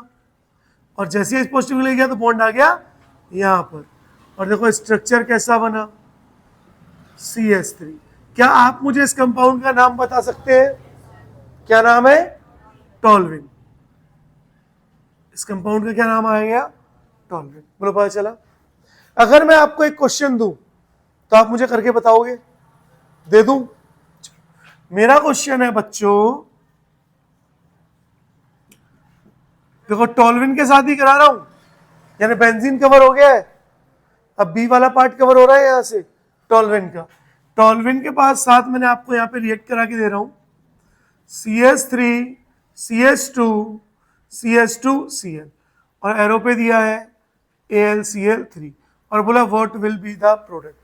S1: और जैसे H पॉजिटिव को ले गया तो बॉन्ड आ गया यहां पर, और देखो स्ट्रक्चर कैसा बना, CH3। क्या आप मुझे इस कंपाउंड का नाम बता सकते हैं, क्या नाम है, टॉल्विन। इस कंपाउंड का क्या नाम आएगा, टॉल्विन। बोलो पता चला। अगर मैं आपको एक क्वेश्चन दूं तो आप मुझे करके बताओगे, दे दूं। मेरा क्वेश्चन है बच्चों, देखो टॉल्विन के साथ ही करा रहा हूं, यानी बेंजीन कवर हो गया है, अब बी वाला पार्ट कवर हो रहा है यहां से टॉल्विन का। टॉल्विन के पास साथ मैंने आपको यहां पे रिएक्ट करा के दे रहा हूं, CH3 CH2 CH2 Cl, और एरो पे दिया है AlCl3, और बोला what will be the product.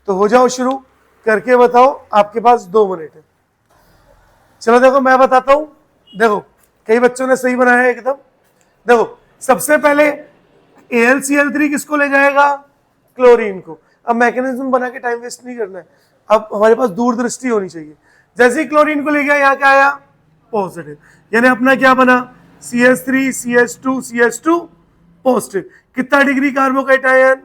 S1: तो हो जाओ शुरू, करके बताओ, आपके पास 2 मिनट है। चलो देखो मैं बताता हूं, देखो कई बच्चों ने सही बनाया है एकदम। देखो सबसे पहले AlCl3 किसको ले जाएगा, क्लोरीन को। अब मैकेनिज्म बना के टाइम वेस्ट नहीं करना है, अब हमारे पास दूरदृष्टि होनी चाहिए। जैसे ही क्लोरीन को ले गया, यहाँ क्या आया, पॉजिटिव, यानी अपना क्या बना, CH3 CH2 CH2 पॉजिटिव। कितना डिग्री कार्बोकैटायन,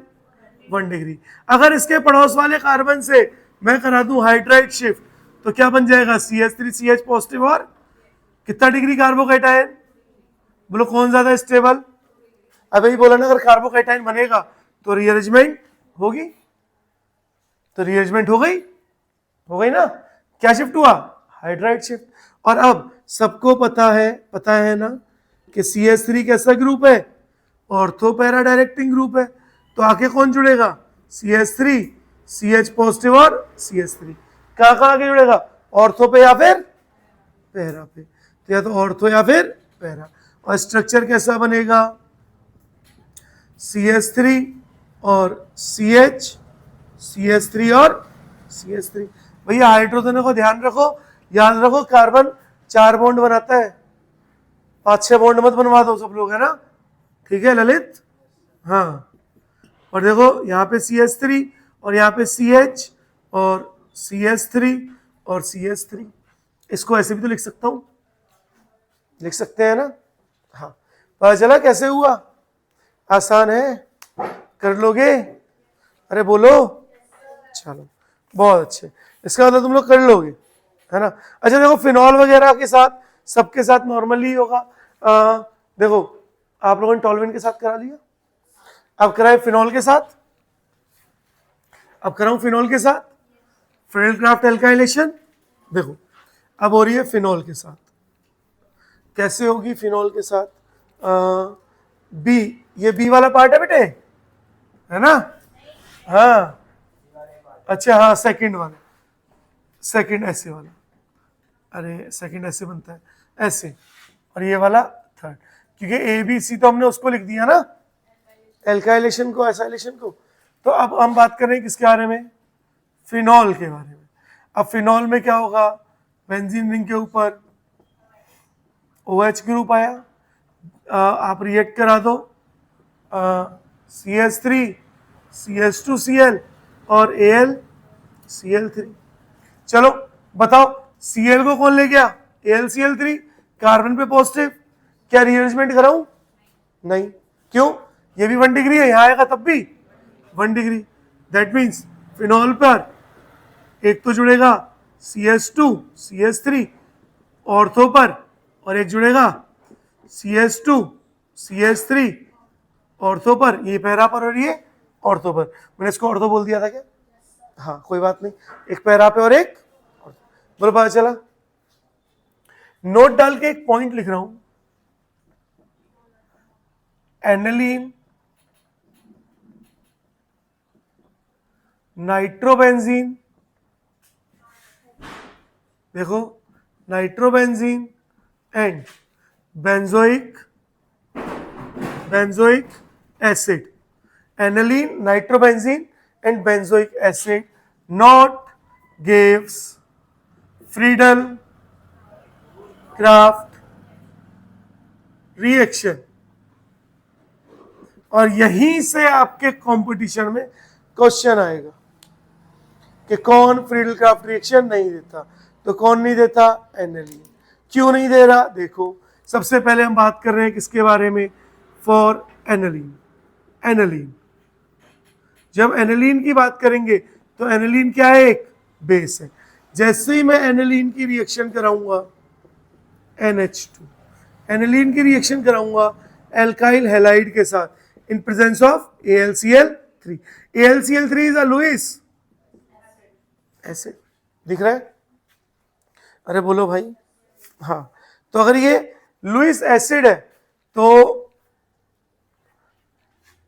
S1: 1 डिग्री। अगर इसके पड़ोस वाले कार्बन से मैं करा दूं हाइड्राइड शिफ्ट तो क्या बन जाएगा, CH3CH पॉजिटिव और कितना डिग्री कार्बोकैटायन, बोलो कौन ज्यादा स्टेबल। अब यही बोला ना, अगर कार्बोकैटायन बनेगा तो रीअरेंजमेंट होगी, तो रीअरेंजमेंट हो गई ना, क्या शिफ्ट हुआ, हाइड्राइड शिफ्ट। और अब सबको पता है ना कि CH3 कैसा ग्रुप है, ऑर्थो पैरा डायरेक्टिंग ग्रुप है, तो आगे कौन जुड़ेगा, CH3 CH पॉजिटिव और CH3 कहाँ आगे जुड़ेगा, ऑर्थो पे या फिर पैरा पे, तो या तो ऑर्थो या फिर पैरा। और स्ट्रक्चर कैसा बनेगा, CH3 और CH, CH3 और CH3। भैया हाइड्रोजनों को ध्यान रखो, याद रखो कार्बन 4 बॉन्ड बनाता है, 5-6 बॉन्ड मत बनवा दो सब लोग, है ना, ठीक है ललित, हाँ। और देखो यहाँ पे CH3 और यहाँ पे CH और CH3 और CH3, इसको ऐसे भी तो लिख सकता हूं, लिख सकते हैं ना, हाँ। पता चला कैसे हुआ, आसान है, कर लोगे, अरे बोलो, चलो बहुत अच्छे, इसका मतलब तुम लोग कर लोगे, है ना। अच्छा देखो फिनॉल वगैरह के साथ, सबके साथ नॉर्मली होगा। देखो आप लोगों ने टॉलविन के साथ करा लिया, अब कराए फिनॉल के साथ, अब कराऊं फिनॉल के साथ, फ्रेडल-क्राफ्ट एल्काइलेशन। देखो अब हो रही है फिनॉल के साथ, कैसे होगी फिनॉल के साथ, बी, ये बी वाला पार्ट है बेटे, है ना, हाँ अच्छा हाँ सेकंड वाला, सेकंड ऐसे वाला, अरे सेकंड ऐसे बनता है ऐसे, और ये वाला थर्ड, क्योंकि ABC तो हमने उसको लिख दिया ना, एल्काइलेशन को, एसाइलेशन को। तो अब हम बात कर रहे हैं किसके बारे में, फिनॉल के बारे में। अब फिनॉल में क्या होगा, बेंजीन रिंग के ऊपर OH ग्रुप आया, आप रिएक्ट करा दो, CH3 CH2Cl और AlCl3। चलो बताओ Cl को कौन ले गया, AlCl3, कार्बन पे पॉजिटिव, क्या रीअरेंजमेंट कराऊं, नहीं, क्यों, ये भी 1 डिग्री है, यहां आएगा तब भी 1 डिग्री, दैट मीन्स फिनॉल पर एक तो जुड़ेगा CH2 CH3 ऑर्थो पर, और एक जुड़ेगा CH2 CH3 ऑर्थो पर, ये पैरा पर और ये ऑर्थो पर। मैंने इसको ऑर्थो बोल दिया था क्या, हाँ कोई बात नहीं, एक पैरा पे और एक ऑर्थो। बोलो पता चला, नोट डाल के एक पॉइंट लिख रहा हूं, एनिलीन नाइट्रोबेंजीन, देखो nitrobenzene and benzoic acid, aniline nitrobenzene and benzoic acid not gives Friedel Craft reaction। और यहीं से आपके कंपटीशन में क्वेश्चन आएगा कि कौन फ्रीडल क्राफ्ट रिएक्शन नहीं देता, तो कौन नहीं देता, एनिलीन। क्यों नहीं दे रहा, देखो सबसे पहले हम बात कर रहे हैं किसके बारे में, फॉर एनिलीन। एनिलीन, जब एनिलीन की बात करेंगे तो एनिलीन क्या है, एक बेस है। जैसे ही मैं एनिलीन की रिएक्शन कराऊंगा NH2, एनिलीन की रिएक्शन कराऊंगा एल्काइल हैलाइड के साथ in presence of AlCl3। AlCl3 is a Lewis acid, दिख रहा है, अरे बोलो भाई, हाँ। तो अगर ये लुईस एसिड है तो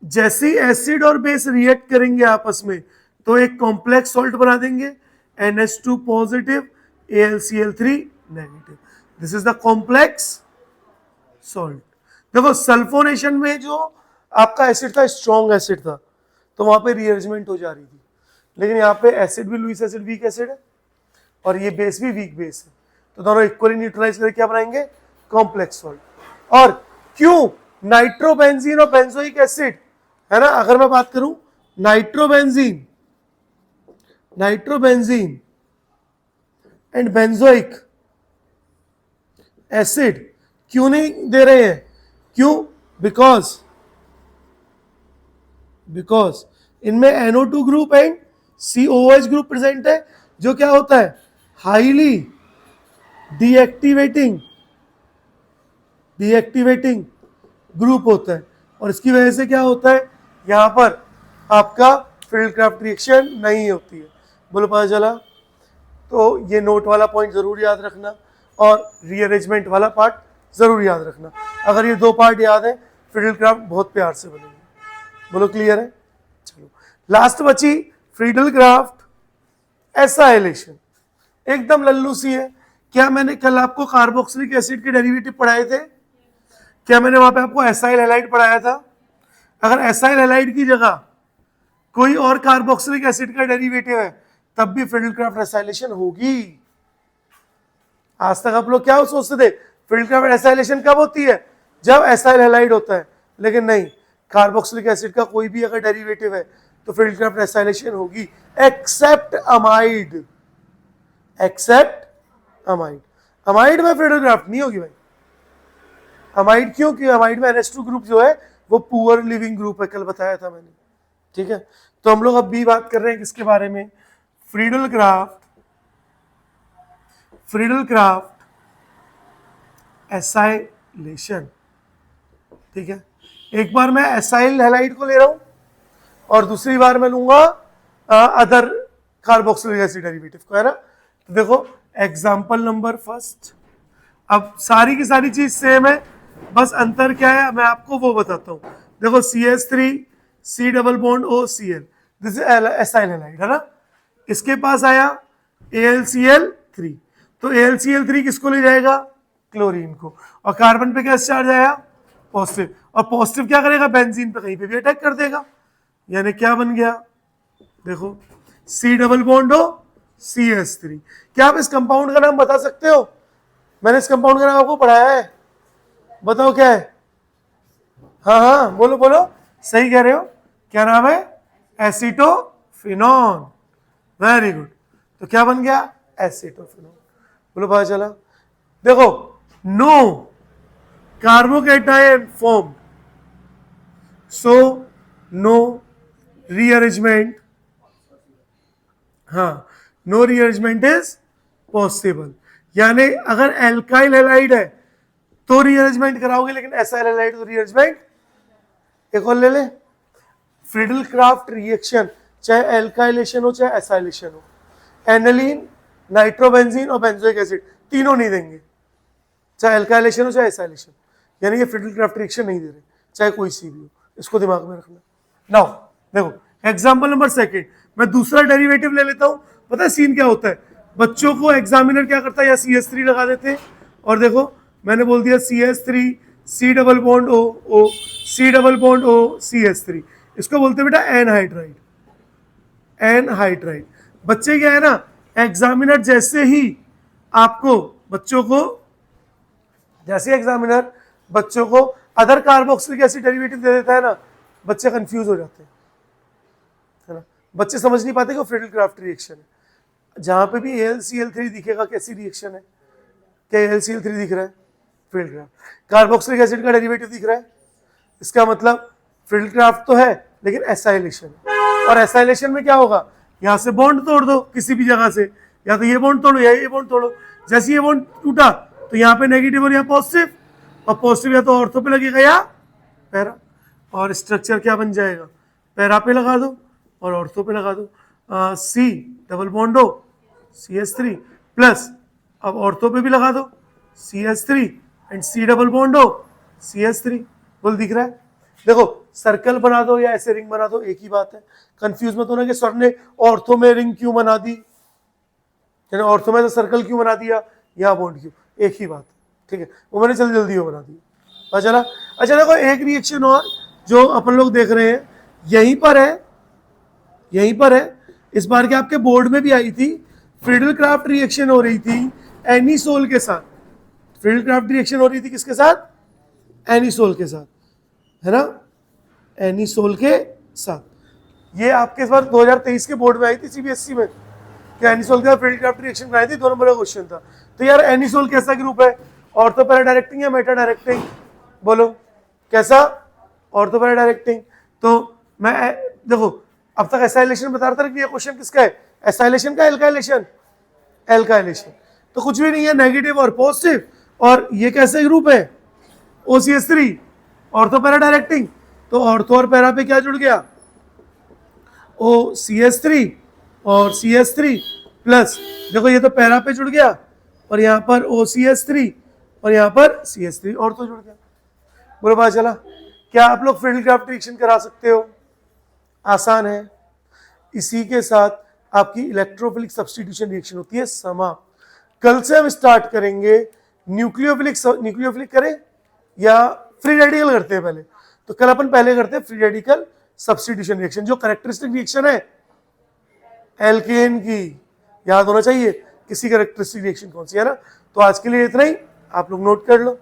S1: जैसे ही एसिड और बेस रिएक्ट करेंगे आपस में तो एक कॉम्प्लेक्स सॉल्ट बना देंगे, NH2 positive AlCl3 negative, this is the complex salt. देखो सल्फोनेशन में जो आपका एसिड था स्ट्रॉन्ग एसिड था, तो वहां पे रीअरेंजमेंट हो जा रही थी, लेकिन यहाँ पे एसिड भी लुईस एसिड वीक एसिड है और ये बेस भी वीक बेस है, तो दोनों इक्वली न्यूट्रलाइज करके क्या बनाएंगे, कॉम्प्लेक्स सॉल्ट। और क्यों नाइट्रोबेंजीन और बेंजोइक एसिड, है ना, अगर मैं बात करूं नाइट्रोबेंजीन एंड बेंजोइक एसिड क्यों नहीं दे रहे हैं, क्यों, बिकॉज इनमें NO2 group and COOH group present है, जो क्या होता है, हाईली डीएक्टिवेटिंग ग्रुप होता है, और इसकी वजह से क्या होता है, यहां पर आपका फिडलक्राफ्ट रिएक्शन नहीं होती है। बोलो पता चला? तो ये नोट वाला पॉइंट जरूर याद रखना और रीअरेंजमेंट वाला पार्ट जरूर याद रखना। अगर ये दो पार्ट याद है, फिडलक्राफ्ट बहुत प्यार से बनेगी। बोलो क्लियर है? चलो लास्ट बची फिडलक्राफ्ट एसाइलेशन, एकदम लल्लू सी है। क्या मैंने कल आपको कार्बोक्सिलिक एसिड के डेरिवेटिव पढ़ाए थे? क्या मैंने वहां पे आपको एसाइल हैलाइड पढ़ाया था? अगर एसाइल हैलाइड की जगह कोई और कार्बोक्सिलिक एसिड का डेरिवेटिव है, तब भी फिडलक्राफ्ट एसाइलेशन होगी। आज तक आप लोग क्या सोचते थे, फिडलक्राफ्ट एसाइलेशन कब होती है? जब एसाइल हैलाइड होता है। लेकिन नहीं, कार्बोक्सिलिक एसिड का कोई भी अगर डेरिवेटिव है तो फिडलक्राफ्ट एसाइलेशन होगी, एक्सेप्ट अमाइड। अमाइड में फिडलक्राफ्ट नहीं होगी भाई। अमाइड क्यों? क्योंकि अमाइड में NH2 ग्रुप जो है वो पुअर लिविंग ग्रुप है, कल बताया था मैंने। ठीक है, तो हम लोग अब भी बात कर रहे हैं किसके बारे में? फिडलक्राफ्ट एसाइलेशन। ठीक है, एक बार मैं एसाइल हैलाइड को ले रहा हूं और दूसरी बार मैं लूंगा अदर कार्बोक्सिलिक एसिड डेरिवेटिव को, है ना। तो देखो एग्जांपल नंबर फर्स्ट। अब सारी की सारी चीज सेम है, बस अंतर क्या है मैं आपको वो बताता हूं। देखो CH3 C double bond OCl, this is acyl halide, है ना। इसके पास आया AlCl3, तो AlCl3 किसको ले जाएगा? क्लोरीन को। और कार्बन पे क्या चार्ज आया? पॉजिटिव। और पॉजिटिव क्या करेगा? बेंजीन पे कहीं पे भी अटैक कर देगा। यानी क्या बन गया? देखो C डबल बॉन्ड CH3। क्या आप इस कंपाउंड का नाम बता सकते हो? मैंने इस कंपाउंड का नाम आपको पढ़ाया है, बताओ क्या है? हाँ हाँ बोलो बोलो, सही कह रहे हो। क्या नाम है? एसीटोफिनॉन। Very good. तो क्या बन गया? एसीटोफिनॉन। बोलो पता चला? देखो no carbocation form, so no rearrangement. हाँ, नो रीअरेंजमेंट इज पॉसिबल। यानी अगर एल्काइल हैलाइड है तो रीअरेंजमेंट कराओगे, लेकिन एसाइल हैलाइड तो रीअरेंजमेंट। एक और ले ले, फिडलक्राफ्ट रिएक्शन चाहे एल्काइलेशन हो चाहे एसाइलेशन हो, एनालीन, नाइट्रोबेंजीन और बेंजोइक एसिड तीनों नहीं देंगे, चाहे एल्काइलेशन हो चाहे एसाइलेशन। यानी ये फिडलक्राफ्ट रिएक्शन नहीं दे रहे, चाहे कोई सी भी हो। इसको दिमाग में रखना। नाउ देखो एग्जांपल नंबर सेकंड, मैं दूसरा डेरिवेटिव ले लेता हूं। पता है सीन क्या होता है? बच्चों को एग्जामिनर क्या करता है, या CH3 लगा देते हैं, और देखो मैंने बोल दिया CH3 C double bond O C double bond O CH3, इसको बोलते हैं बेटा एनहाइड्राइड। बच्चे क्या है ना, एग्जामिनर जैसे ही आपको बच्चों को अदर कार्बोक्सिलिक एसिड डेरिवेटिव दे देता है ना, बच्चे कंफ्यूज हो जाते हैं, है ना। बच्चे समझ नहीं पाते कि फिडलक्राफ्ट रिएक्शन है। जहां पे भी AlCl3 दिखेगा कैसी रिएक्शन है? क्या AlCl3 दिख रहा है? फिडलक्राफ्ट। कार्बोक्सिलिक एसिड का डेरिवेटिव दिख रहा है, इसका मतलब फिडलक्राफ्ट तो है लेकिन एसाइलेशन। और एसाइलेशन में क्या होगा? यहां से बॉन्ड तोड़ दो किसी भी जगह से, या तो ये बॉन्ड तोड़ो या ये बॉन्ड तोड़ो। जैसे ये बॉन्ड टूटा तो यहाँ पे नेगेटिव और यहाँ पॉजिटिव, और पॉजिटिव या तो ऑर्थो पे लगेगा या पैरा, और स्ट्रक्चर क्या बन जाएगा? पैरा पे लगा दो और ऑर्थो पे लगा दो। C double bond O CH3 plus, अब ऑर्थो पे भी लगा दो CH3 and C double bond O CH3। बोल दिख रहा है? देखो सर्कल बना दो या ऐसे रिंग बना दो, एक ही बात है। कंफ्यूज मत होना कि सर ने ऑर्थो में रिंग क्यों बना दी, ऑर्थो में तो सर्कल क्यों बना दिया, यहाँ बॉन्ड क्यों, एक ही बात है। ठीक है, वो मैंने जल्दी वो बना दिया। चला। अच्छा देखो एक रिएक्शन और जो अपन लोग देख रहे हैं यहीं पर है, इस बार के आपके बोर्ड में भी आई थी। फिडलक्राफ्ट रिएक्शन हो रही थी एनिसोल के साथ। फिडलक्राफ्ट रिएक्शन हो रही थी किसके साथ? एनिसोल के साथ, है ना, एनिसोल के साथ। ये आपके इस बार 2023 के बोर्ड में आई थी CBSE में, कि एनिसोल के साथ फिडलक्राफ्ट रिएक्शन कराई थी। 2 नंबर का क्वेश्चन था। तो यार एनिसोल कैसा ग्रुप है? ऑर्थो पैरा डायरेक्टिंग या मेटा डायरेक्टिंग? बोलो कैसा? Ortho para directing. तो मैं देखो अब तक एसाइलेशन बता रहा था कि ये क्वेश्चन किसका है, एसाइलेशन का एल्काइलेशन, एल्काइलेशन। तो कुछ भी नहीं है, नेगेटिव और पॉजिटिव, और ये कैसे ग्रुप है, OCH3 ऑर्थो पैरा डायरेक्टिंग, तो ऑर्थो और पैरा पे क्या जुड़ गया, OCH3 और CH3 प्लस, देखो ये तो पैरा पे जुड़ गया और यहाँ पर OCH3 और यहाँ पर CH3 ऑर्थो जुड़ गया। बुरा पता चला। क्या आप लोग फ्रीडल-क्राफ्ट रिएक्शन करा सकते हो, आसान है। इसी के साथ आपकी इलेक्ट्रोफिलिक सब्स्टिट्यूशन रिएक्शन होती है समाप्त। कल से हम स्टार्ट करेंगे न्यूक्लियोफिलिक करें या फ्री रेडिकल करते हैं पहले, तो कल अपन पहले करते हैं फ्री रेडिकल सब्स्टिट्यूशन रिएक्शन, जो कैरेक्टरिस्टिक रिएक्शन है एल्केन की, याद होना चाहिए किसी कैरेक्टरिस्टिक रिएक्शन कौन सी है ना। तो आज के लिए इतना ही, आप लोग नोट कर लो।